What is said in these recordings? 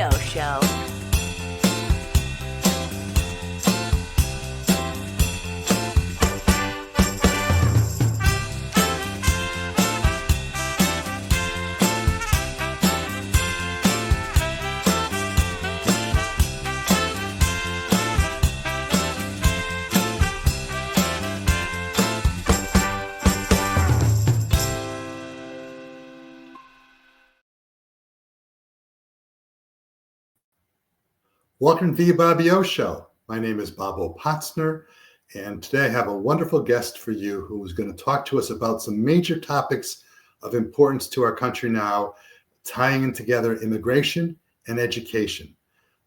Bobbio Show. Welcome to the Bobbio Show. My name is Bobo Potzner, and today I have a wonderful guest for you who is going to talk to us about some major topics of importance to our country now, tying in together immigration and education.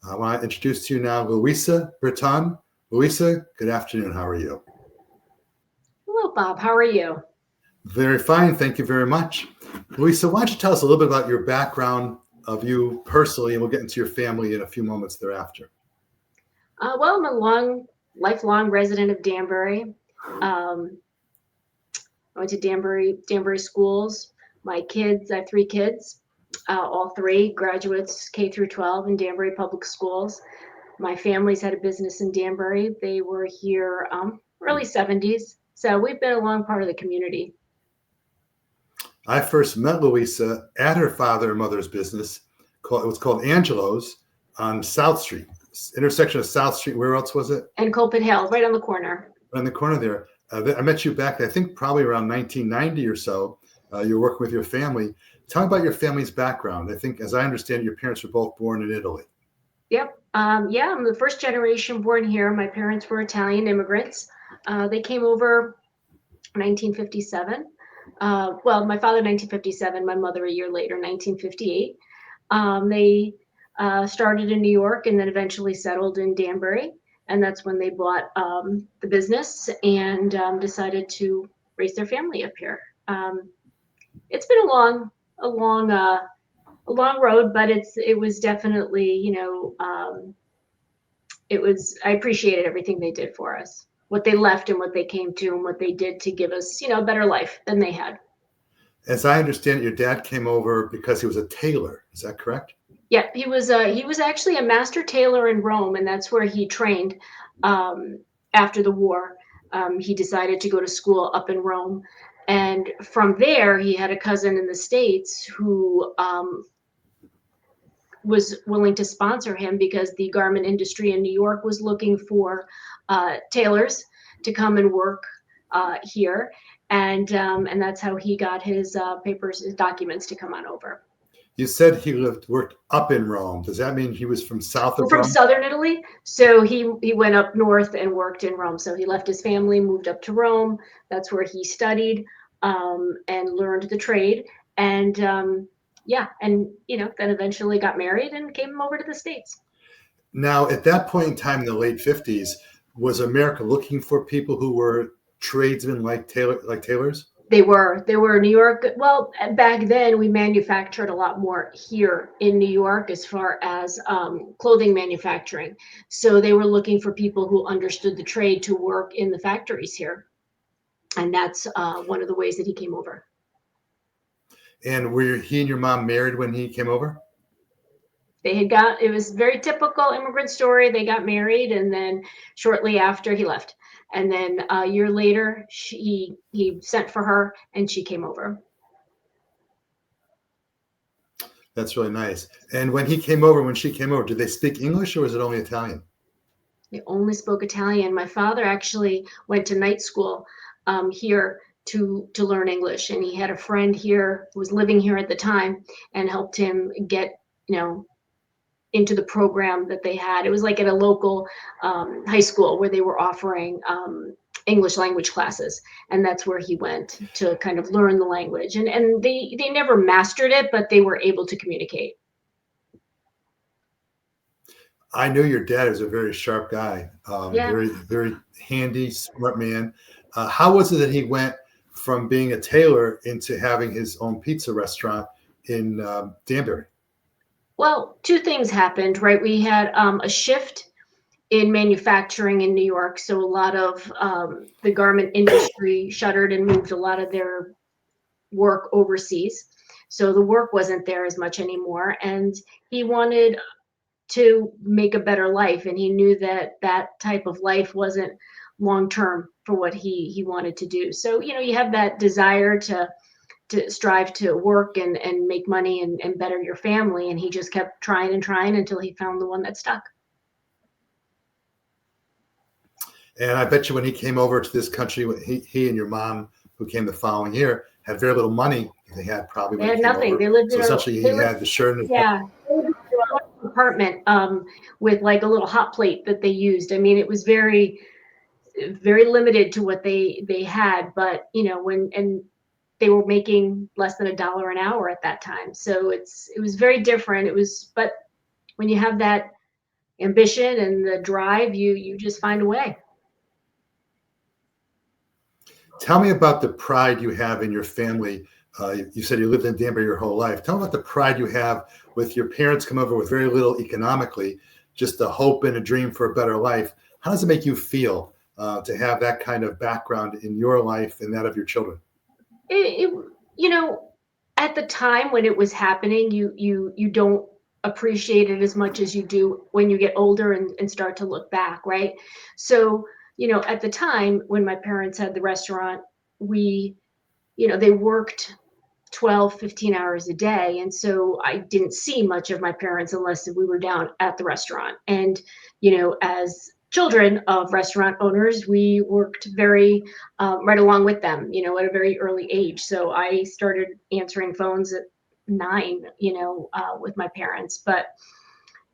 I want to introduce to you now Luisa Britton. Luisa, good afternoon. How are you? Hello, Bob. How are you? Very fine. Thank you very much. Luisa, why don't you tell us a little bit about your background of you personally, and we'll get into your family in a few moments thereafter. Well, I'm a lifelong resident of Danbury. I went to Danbury schools. My kids, I have 3 kids, all 3 graduates K through 12 in Danbury public schools. My family's had a business in Danbury. They were here early 70s. So we've been a long part of the community. I first met Luisa at her father and mother's business. It was called Angelo's on South Street, intersection of South Street. Where else was it? And Colpin Hill, right on the corner. On the corner there. I met you back, I think, probably around 1990 or so. You were working with your family. Tell me about your family's background. I think, as I understand, your parents were both born in Italy. Yep. I'm the first generation born here. My parents were Italian immigrants. They came over 1957. Well, my father 1957, my mother a year later, 1958. They started in New York and then eventually settled in Danbury, and that's when they bought the business and decided to raise their family up here. It's been a long road, but it was definitely, I appreciated everything they did for us, what they left and what they came to and what they did to give us, a better life than they had. As I understand it, your dad came over because he was a tailor. Is that correct? Yeah, he was actually a master tailor in Rome, and that's where he trained after the war. He decided to go to school up in Rome, and from there he had a cousin in the States who was willing to sponsor him because the garment industry in New York was looking for tailors to come and work here, and that's how he got his his documents to come on over. You said he worked up in Rome. Does that mean he was from south of Rome? From southern Italy. So he went up north and worked in Rome. So he left his family, moved up to Rome. That's where he studied and learned the trade. And then eventually got married and came over to the States. Now, at that point in time in the late 50s, was America looking for people who were tradesmen like tailors? They were New York. Well, back then we manufactured a lot more here in New York as far as clothing manufacturing. So they were looking for people who understood the trade to work in the factories here. And that's one of the ways that he came over. And were he and your mom married when he came over? It was a very typical immigrant story. They got married, and then shortly after he left. And then a year later, he sent for her, and she came over. That's really nice. And when she came over, did they speak English or was it only Italian? They only spoke Italian. My father actually went to night school here to learn English, and he had a friend here who was living here at the time and helped him get, into the program that they had. It was like at a local high school where they were offering English language classes, and that's where he went to kind of learn the language. And they never mastered it, but they were able to communicate. I knew your dad is a very sharp guy, very, very handy, smart man. How was it that he went from being a tailor into having his own pizza restaurant in Danbury? Well, 2 things happened, right? We had a shift in manufacturing in New York. So a lot of the garment industry shuttered and moved a lot of their work overseas. So the work wasn't there as much anymore. And he wanted to make a better life, and he knew that that type of life wasn't long term for what he wanted to do. So you have that desire to strive to work and make money and better your family, and he just kept trying and trying until he found the one that stuck. And I bet you when he came over to this country, he and your mom, who came the following year, had very little money. They had probably They when had he came nothing. over. They lived So in essentially, he had the shirt and yeah, they lived in an apartment with like a little hot plate that they used. I mean, it was very limited to what they had, but when they were making less than $1 an hour at that time. So it was very different. But when you have that ambition and the drive, you just find a way. Tell me about the pride you have in your family. You said you lived in Danbury your whole life. Tell me about the pride you have with your parents come over with very little economically, just a hope and a dream for a better life. How does it make you feel to have that kind of background in your life and that of your children? It, at the time when it was happening, you don't appreciate it as much as you do when you get older and start to look back, right? So at the time when my parents had the restaurant, they worked 12, 15 hours a day, and so I didn't see much of my parents unless we were down at the restaurant. And as children of restaurant owners, we worked very right along with them, at a very early age. So I started answering phones at 9, with my parents. But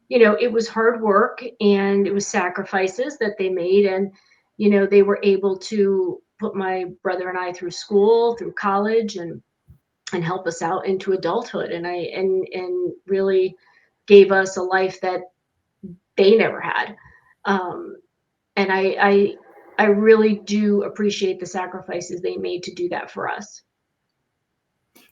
it was hard work and it was sacrifices that they made, and they were able to put my brother and I through school, through college, and help us out into adulthood, and really gave us a life that they never had. And I really do appreciate the sacrifices they made to do that for us.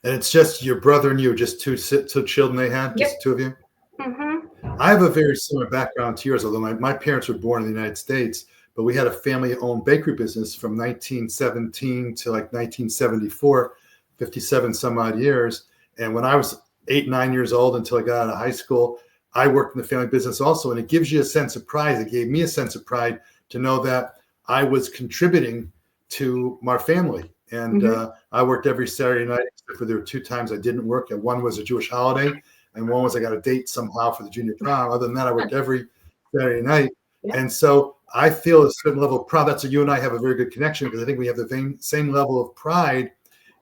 And it's just your brother and you, just two children they had, Yep. just two of you? Mm-hmm. I have a very similar background to yours, although my parents were born in the United States, but we had a family-owned bakery business from 1917 to like 1974, 57 some odd years. And when I was 8, 9 years old until I got out of high school, I worked in the family business also. And it gives you a sense of pride. It gave me a sense of pride to know that I was contributing to my family. And I worked every Saturday night, except for there were 2 times I didn't work. And one was a Jewish holiday, and one was I got a date somehow for the junior prom. Other than that, I worked every Saturday night. Yeah. And so I feel a certain level of pride. That's why you and I have a very good connection, because I think we have the same level of pride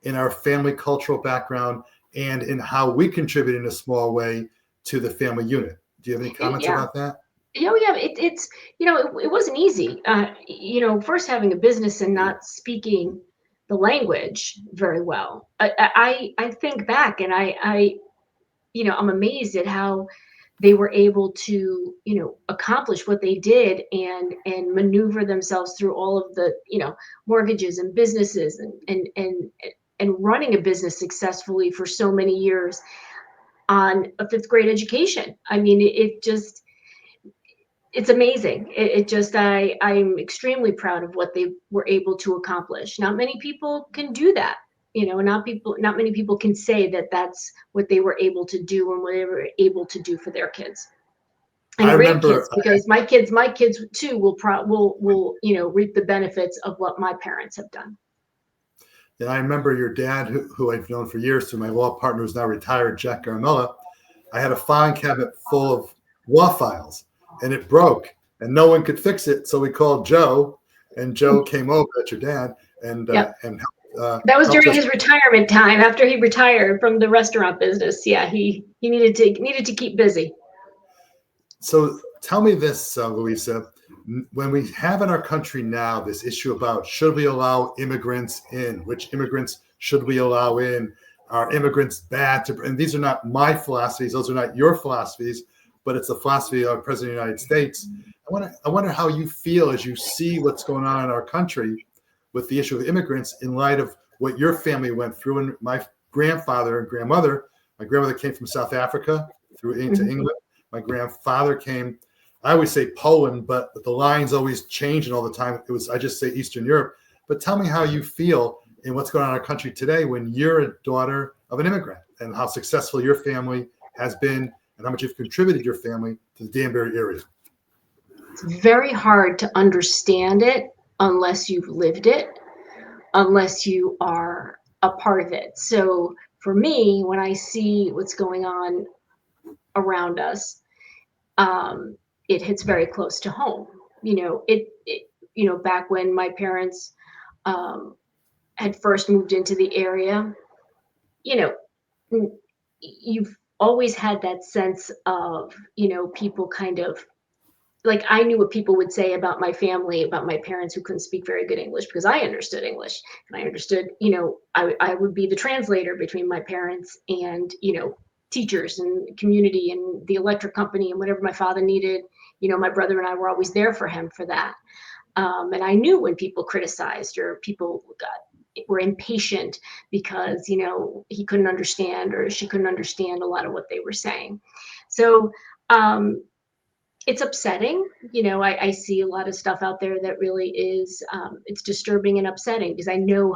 in our family cultural background and in how we contribute in a small way to the family unit. Do you have any comments about that? Yeah, it wasn't easy. First having a business and not speaking the language very well. I think back, and I'm amazed at how they were able to accomplish what they did and maneuver themselves through all of the mortgages and businesses and running a business successfully for so many years on a 5th grade education. I mean, it's amazing. I'm extremely proud of what they were able to accomplish. Not many people can do that. Not many people can say that that's what they were able to do and what they were able to do for their kids and grandkids. Because my kids too will reap the benefits of what my parents have done. And I remember your dad, who I've known for years, through my law partner who's now retired, Jack Garamella. I had a filing cabinet full of law files, and it broke, and no one could fix it. So we called Joe, and Joe came over, that's your dad, and that was during his retirement time. After he retired from the restaurant business, he needed to keep busy. So tell me this, Luisa. When we have in our country now this issue about should we allow immigrants in, which immigrants should we allow in, are immigrants bad and these are not my philosophies, those are not your philosophies, but it's the philosophy of the President of the United States. I wonder how you feel as you see what's going on in our country with the issue of immigrants in light of what your family went through. And my grandfather and grandmother, my grandmother came from South Africa into England. My grandfather came, I always say Poland, but the lines always changing all the time. I just say Eastern Europe. But tell me how you feel in what's going on in our country today when you're a daughter of an immigrant, and how successful your family has been and how much you've contributed to your family to the Danbury area? It's very hard to understand it unless you've lived it, unless you are a part of it. So for me, when I see what's going on around us, it hits very close to home. Back when my parents um, had first moved into the area, you know, you've always had that sense of, people kind of like I knew what people would say about my family, about my parents who couldn't speak very good English because I understood English and I understood, I would be the translator between my parents and, teachers and community and the electric company and whatever my father needed. My brother and I were always there for him for that. And I knew when people criticized or people were impatient because, he couldn't understand or she couldn't understand a lot of what they were saying. So, it's upsetting. I see a lot of stuff out there that really is, it's disturbing and upsetting because I know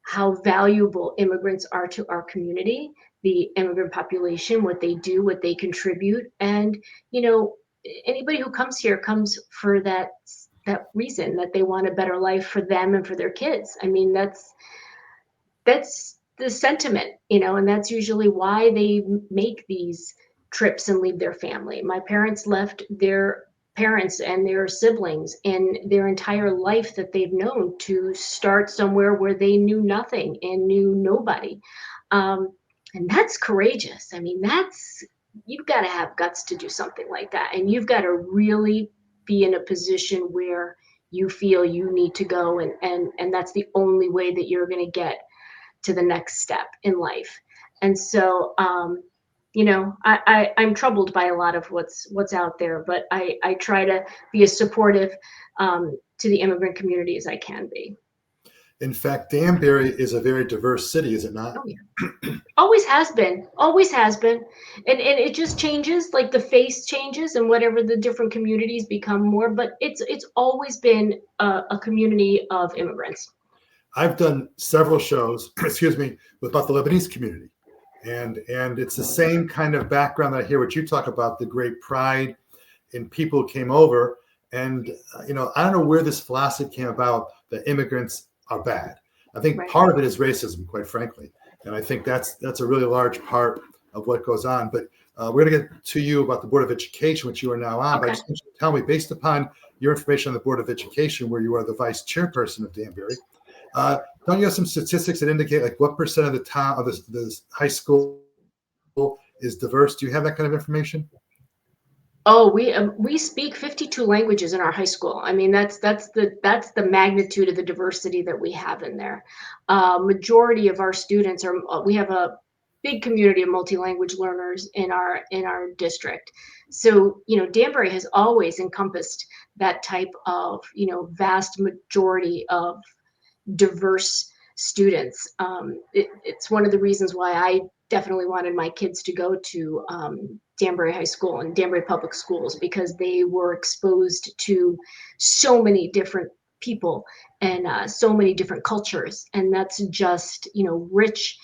how valuable immigrants are to our community, the immigrant population, what they do, what they contribute. And, anybody who comes here comes for that reason that they want a better life for them and for their kids. I mean, that's the sentiment, and that's usually why they make these trips and leave their family. My parents left their parents and their siblings and their entire life that they've known to start somewhere where they knew nothing and knew nobody. And that's courageous. I mean, you've got to have guts to do something like that. And you've got to really be in a position where you feel you need to go. And that's the only way that you're going to get to the next step in life. And so, I'm troubled by a lot of what's out there, but I try to be as supportive to the immigrant community as I can be. In fact, Danbury is a very diverse city, is it not? Oh, yeah. Always has been, and it just changes. Like the face changes, and whatever the different communities become more. But it's always been a community of immigrants. I've done several shows, excuse me, about the Lebanese community. And it's the same kind of background that I hear what you talk about, the great pride in people who came over. And, I don't know where this philosophy came about that immigrants are bad. I think Right. part of it is racism, quite frankly. And I think that's a really large part of what goes on. But we're going to get to you about the Board of Education, which you are now on. Okay. But I just want you to tell me, based upon your information on the Board of Education, where you are the vice chairperson of Danbury, don't you have some statistics that indicate like what percent of the town of the high school is diverse? Do you have that kind of information? Oh, we speak 52 languages in our high school. I mean, that's the magnitude of the diversity that we have in there. Majority of our students we have a big community of multi-language learners in our district. So, Danbury has always encompassed that type of, vast majority of diverse students. It's one of the reasons why I definitely wanted my kids to go to Danbury High School and Danbury Public Schools because they were exposed to so many different people and so many different cultures. And that's just, rich.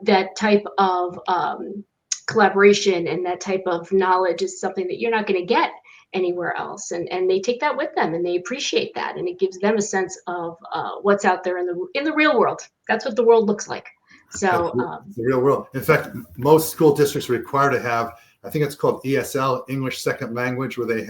That type of collaboration and that type of knowledge is something that you're not going to get anywhere else, and they take that with them and they appreciate that, and it gives them a sense of what's out there in the real world. That's what the world looks like. So the real world. In fact, most school districts are required to have, I think it's called ESL, English Second Language, where they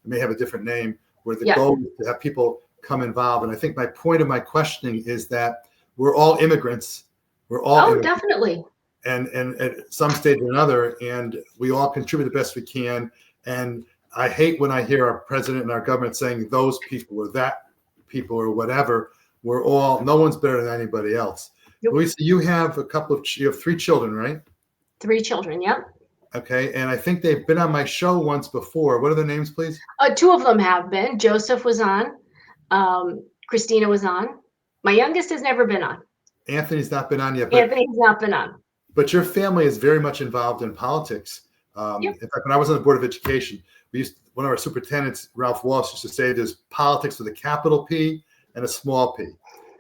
may have a different name, where the goal is to have people come involved. And I think my point of my questioning is that we're all immigrants. We're all immigrants. Definitely. And at some stage or another, and we all contribute the best we can. And I hate when I hear our president and our government saying those people or that people or whatever. No one's better than anybody else. Yep. Luisa, you have you have 3 children, right? 3 children, yep. Okay, and I think they've been on my show once before. What are their names, please? 2 of them have been. Joseph was on. Christina was on. My youngest has never been on. Anthony's not been on yet. Anthony's not been on. But your family is very much involved in politics. Yep. In fact, when I was on the Board of Education, one of our superintendents, Ralph Walsh, used to say there's politics with a capital P and a small p.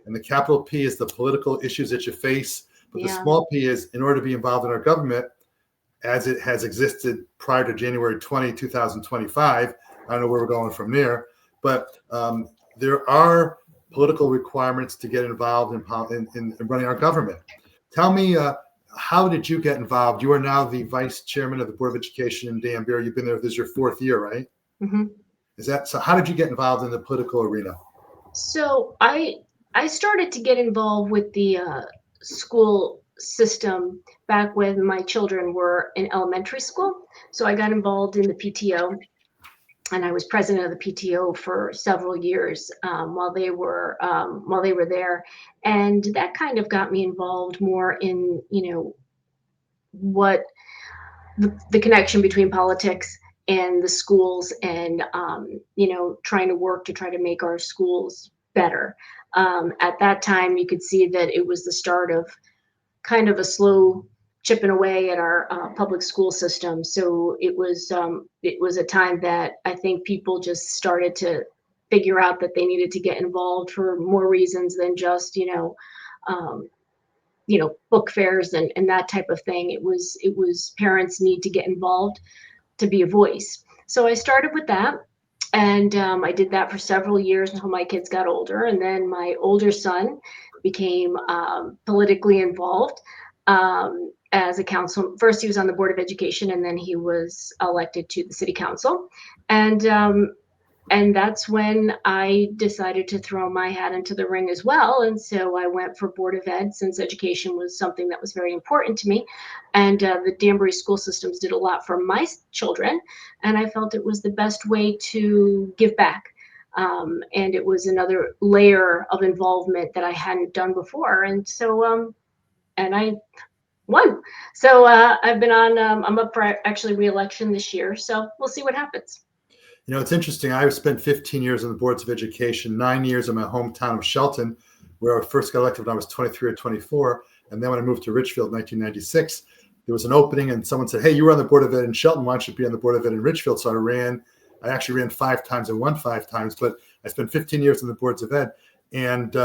And the capital P is the political issues that you face. But the small p is, in order to be involved in our government, as it has existed prior to January 20, 2025. I don't know where we're going from there, but there are political requirements to get involved in running our government. Tell me, how did you get involved? You are now the vice chairman of the Board of Education in Danbury. You've been there, this is your 4th year, right? Mm-hmm. Is that so? How did you get involved in the political arena? So I started to get involved with the school system back when my children were in elementary school. So I got involved in the PTO, and I was president of the PTO for several years while they were there, and that kind of got me involved more in what the connection between politics and the schools, and trying to work to try to make our schools better. At that time, you could see that it was the start of kind of a slow chipping away at our public school system. So it was a time that I think people just started to figure out that they needed to get involved for more reasons than just book fairs and that type of thing. It was parents need to get involved to be a voice. So I started with that, and I did that for several years until my kids got older, and then my older son became politically involved as a council. First, he was on the Board of Education, and then he was elected to the city council, and that's when I decided to throw my hat into the ring as well. And so I went for Board of Ed, since education was something that was very important to me. And the Danbury school systems did a lot for my children, and I felt it was the best way to give back. And it was another layer of involvement that I hadn't done before. And so, and I won. So I've been on, I'm up for actually re-election this year. So we'll see what happens. It's interesting. I spent 15 years on the boards of education, 9 years in my hometown of Shelton, where I first got elected when I was 23 or 24. And then when I moved to Richfield in 1996, there was an opening and someone said, hey, you were on the Board of Ed in Shelton. Why don't you be on the Board of Ed in Richfield? So I actually ran 5 times and won 5 times, but I spent 15 years on the boards of ed. And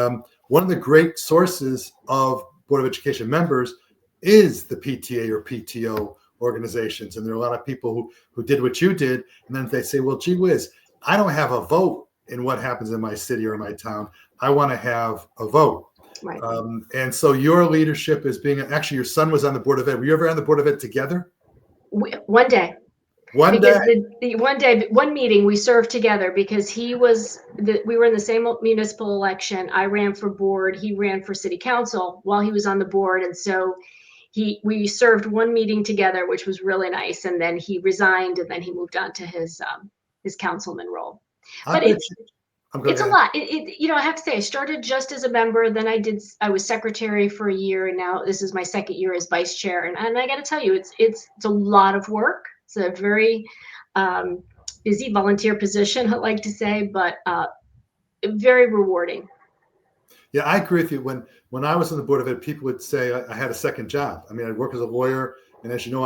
one of the great sources of Board of Education members is the PTA or PTO organizations. And there are a lot of people who did what you did. And then they say, well, gee whiz, I don't have a vote in what happens in my city or my town. I want to have a vote. Right. And so your leadership is actually your son was on the Board of Ed. Were you ever on the Board of Ed together? One day. One meeting we served together, because we were in the same municipal election. I ran for board, he ran for city council while he was on the board. And so we served one meeting together, which was really nice. And then he resigned, and then he moved on to his councilman role. But it's a lot. I have to say, I started just as a member. Then I was secretary for a year, and now this is my 2nd year as vice chair. And I got to tell you, it's a lot of work. It's a very busy volunteer position, I like to say, but very rewarding. Yeah, I agree with you. When I was on the Board of Ed, people would say I had a second job. I mean, I work as a lawyer, and as you know,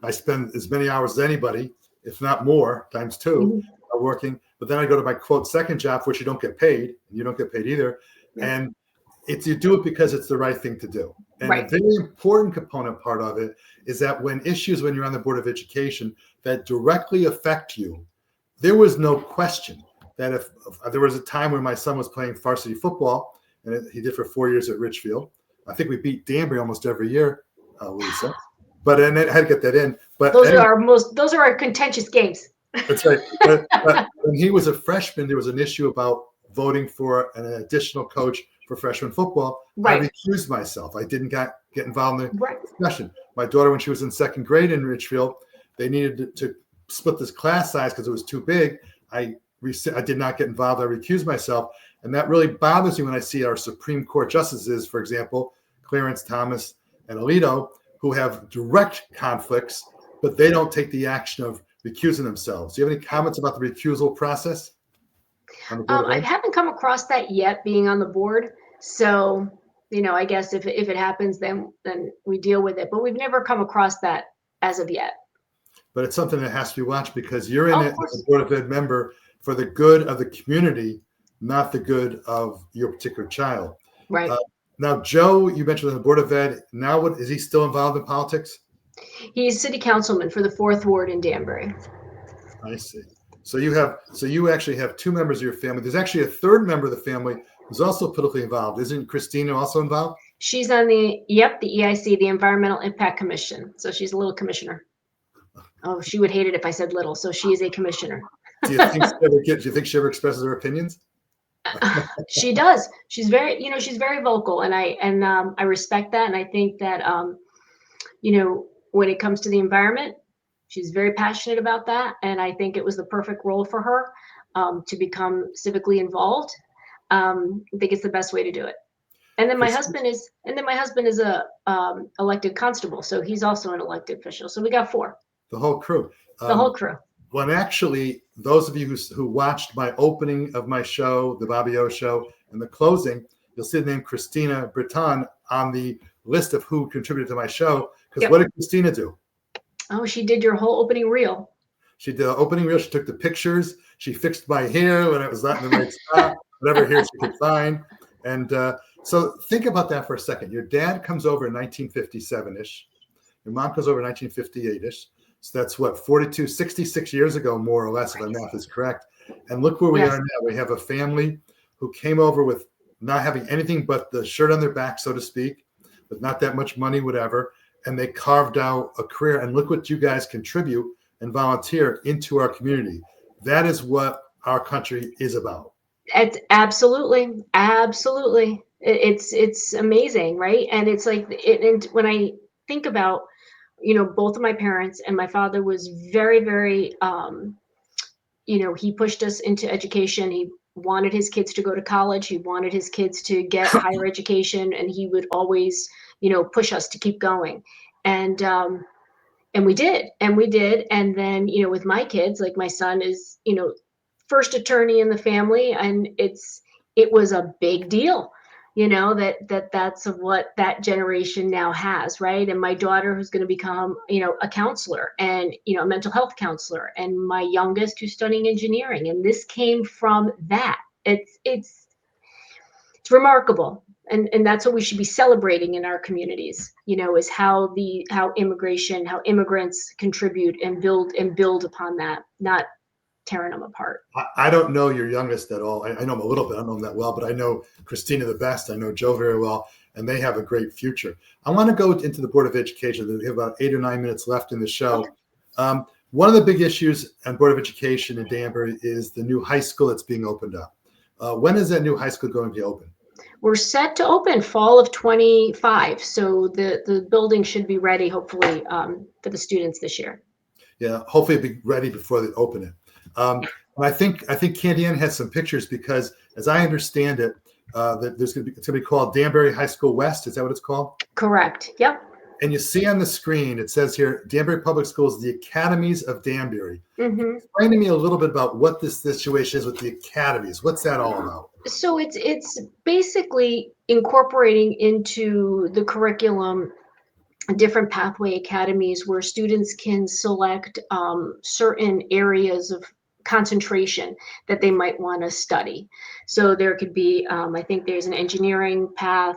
I spend as many hours as anybody, if not more, times 2, working. But then I go to my quote second job, which you don't get paid, and you don't get paid either. Yeah. And you do it because it's the right thing to do. And right. A very important component part of it is that when you're on the Board of Education that directly affect you, there was no question that if there was a time when my son was playing varsity football, and he did for 4 years at Richfield. I think we beat Danbury almost every year, Luisa. But and I had to get that in. But those are our contentious games. That's right. But when he was a freshman, there was an issue about voting for an additional coach for freshman football. Right. I recused myself. I didn't get involved in the discussion. My daughter, when she was in 2nd grade in Richfield, they needed to split this class size because it was too big. I did not get involved. I recused myself. And that really bothers me when I see our Supreme Court justices, for example, Clarence Thomas and Alito, who have direct conflicts, but they don't take the action of recusing themselves. Do you have any comments about the recusal process? I haven't come across that yet, being on the board. So, I guess if it happens, then we deal with it. But we've never come across that as of yet. But it's something that has to be watched, because you're in it as a Board of Ed member for the good of the community, not the good of your particular child. Right. Now, Joe, you mentioned on the Board of Ed. Now, is he still involved in politics? He's city councilman for the 4th Ward in Danbury. I see. So you actually have two members of your family. There's actually a third member of the family who's also politically involved. Isn't Christina also involved? She's on the EIC, the Environmental Impact Commission. So she's a little commissioner. Oh, she would hate it if I said little. So she is a commissioner. Do you think she ever expresses her opinions? She does. She's she's very vocal, and I respect that. And I think that, when it comes to the environment, she's very passionate about that. And I think it was the perfect role for her to become civically involved. I think it's the best way to do it. And then my husband is a elected constable, so he's also an elected official. So we got 4. The whole crew. The whole crew. Well, actually, those of you who watched my opening of my show, the Bobby O Show, and the closing, you'll see the name Christina Britton on the list of who contributed to my show. Because What did Christina do? Oh, she did your whole opening reel. She did the opening reel. She took the pictures. She fixed my hair when it was not in the right spot, whatever hair she could find. And so think about that for a second. Your dad comes over in 1957-ish. Your mom comes over in 1958-ish. So that's 66 years ago, more or less, if my math is correct. And look where we are now. We have a family who came over with not having anything but the shirt on their back, so to speak, with not that much money, whatever. And they carved out a career. And look what you guys contribute and volunteer into our community. That is what our country is about. It's absolutely. It's amazing, right? And it's like, and when I think about, both of my parents, and my father was very, very, he pushed us into education. He wanted his kids to go to college. He wanted his kids to get higher education, and he would always, push us to keep going. And we did. And then, with my kids, like my son is, first attorney in the family, and it was a big deal, that's what that generation now has, right? And my daughter, who's going to become, a counselor, and a mental health counselor, and my youngest, who's studying engineering, and this came from that. It's remarkable, and that's what we should be celebrating in our communities, is how immigrants contribute and build upon that, not tearing them apart. I don't know your youngest at all. I know him a little bit. I don't know him that well, but I know Christina the best. I know Joe very well, and they have a great future. I want to go into the Board of Education. We have about 8 or 9 minutes left in the show. Okay. One of the big issues on Board of Education in Danbury is the new high school that's being opened up. When is that new high school going to be open? We're set to open fall of 25. So the building should be ready, hopefully, for the students this year. Yeah, hopefully it'll be ready before they open it. I think Candy Ann has some pictures, because, as I understand it, that it's going to be called Danbury High School West. Is that what it's called? Correct. Yep. And you see on the screen, it says here, Danbury Public Schools, the Academies of Danbury. Mm-hmm. Explain to me a little bit about what this situation is with the academies. What's that all about? So it's basically incorporating into the curriculum different pathway academies where students can select certain areas of concentration that they might want to study. So there could be, I think there's an engineering path.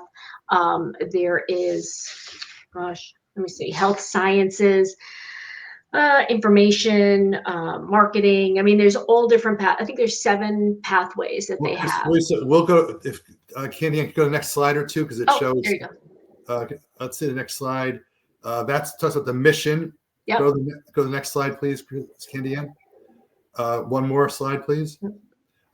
There is, let me see, health sciences, information, marketing. I mean, there's all different paths. I think there's 7 pathways that they have. Luisa, we'll go, if Candy, go to the next slide or two, because it shows. There you go. Let's see the next slide. That talks about the mission. Yep. Go to the next slide, please, Candy Ann. One more slide, please.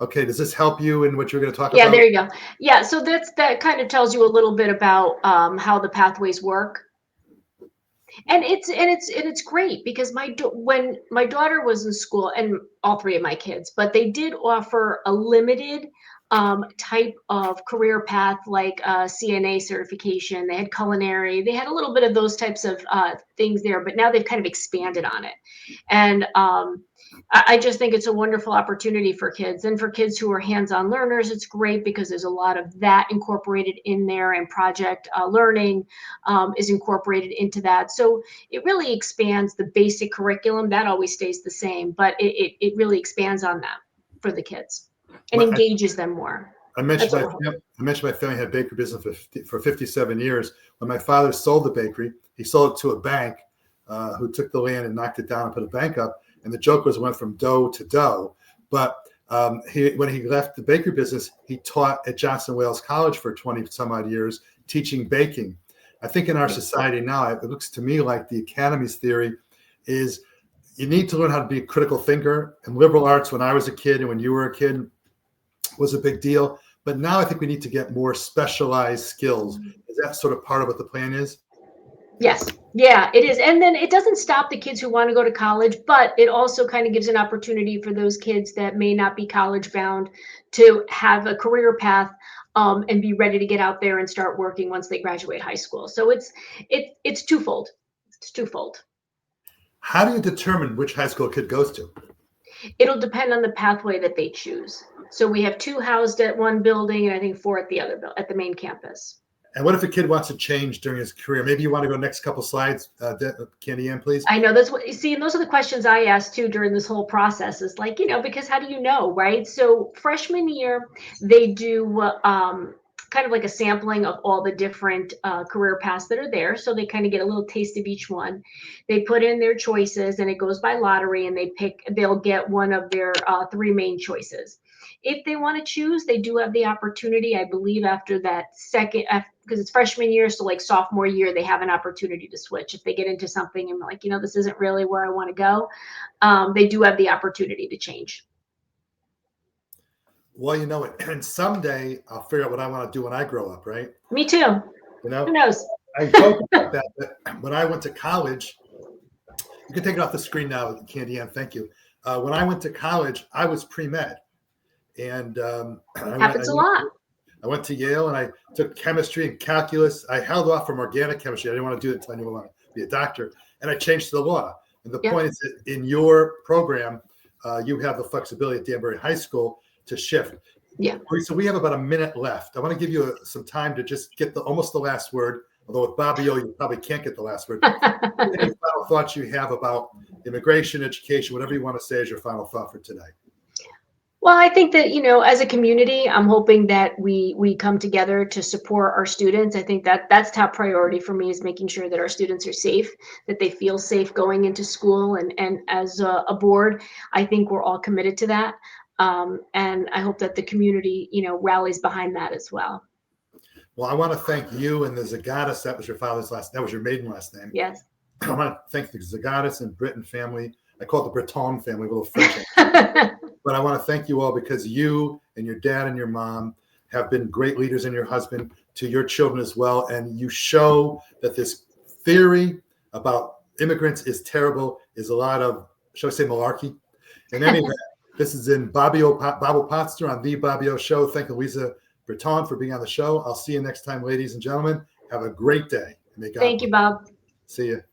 Okay, does this help you in what you're going to talk about? Yeah, there you go. Yeah, so that kind of tells you a little bit about how the pathways work. And it's great, because when my daughter was in school, and all 3 of my kids, but they did offer a limited type of career path, like CNA certification. They had culinary. They had a little bit of those types of things there, but now they've kind of expanded on it. And I just think it's a wonderful opportunity for kids, and for kids who are hands-on learners, it's great, because there's a lot of that incorporated in there, and project learning is incorporated into that. So it really expands the basic curriculum. That always stays the same, but it really expands on that for the kids and engages them more. I mentioned my family had a bakery business for 57 years. When my father sold the bakery, he sold it to a bank. who took the land and knocked it down and put a bank up. And the joke was it went from dough to dough. But when he left the bakery business, he taught at Johnson Wales College for 20 some odd years, teaching baking. I think in our society now, it looks to me like the Academy's theory is you need to learn how to be a critical thinker. And liberal arts, when I was a kid and when you were a kid, was a big deal. But now I think we need to get more specialized skills. Is that sort of part of what the plan is? Yes. Yeah, it is. And then it doesn't stop the kids who want to go to college, but it also kind of gives an opportunity for those kids that may not be college bound to have a career path and be ready to get out there and start working once they graduate high school. So it's twofold. It's twofold. How do you determine which high school a kid goes to? It'll depend on the pathway that they choose. So we have 2 housed at one building and I think 4 at the other at the main campus. And what if a kid wants to change during his career? Maybe you want to go next couple slides, Candy Ann, please. I know that's what you see, and those are the questions I asked too during this whole process. Is like, because how do you know, right? So freshman year, they do kind of like a sampling of all the different career paths that are there. So they kind of get a little taste of each one. They put in their choices, and it goes by lottery, and they'll get one of their 3 main choices. If they want to choose, they do have the opportunity, I believe, after that second, because it's freshman year, so like sophomore year, they have an opportunity to switch. If they get into something and like, this isn't really where I want to go, they do have the opportunity to change. Well, you know it. And someday I'll figure out what I want to do when I grow up, right? Me too. Who knows? I joke about that, but when I went to college, you can take it off the screen now, Candy Ann, thank you. When I went to college, I was pre-med. And happens a lot. I went to Yale and I took chemistry and calculus. I held off from organic chemistry. I didn't want to do it until I knew I wanted to be a doctor. And I changed to the law. And the point is that in your program, you have the flexibility at Danbury High School to shift. Yeah. So we have about a minute left. I want to give you some time to just get almost the last word. Although with Bobby O, you probably can't get the last word. Any final thoughts you have about immigration, education, whatever you want to say as your final thought for today? Well, I think that, as a community, I'm hoping that we come together to support our students. I think that that's top priority for me, is making sure that our students are safe, that they feel safe going into school. And as a board, I think we're all committed to that. And I hope that the community, rallies behind that as well. Well, I want to thank you and the Zagatis. That was your father's that was your maiden last name. Yes. I want to thank the Zagatis and Britton family. I call it the Britton family, a little French. But I want to thank you all because you and your dad and your mom have been great leaders, and your husband to your children as well. And you show that this theory about immigrants is terrible, is a lot of, shall I say, malarkey. And anyway, this is in Bobby Potsner on The Bobby O Show. Thank you, Luisa Britton, for being on the show. I'll see you next time, ladies and gentlemen. Have a great day. Thank you, Bob. See you.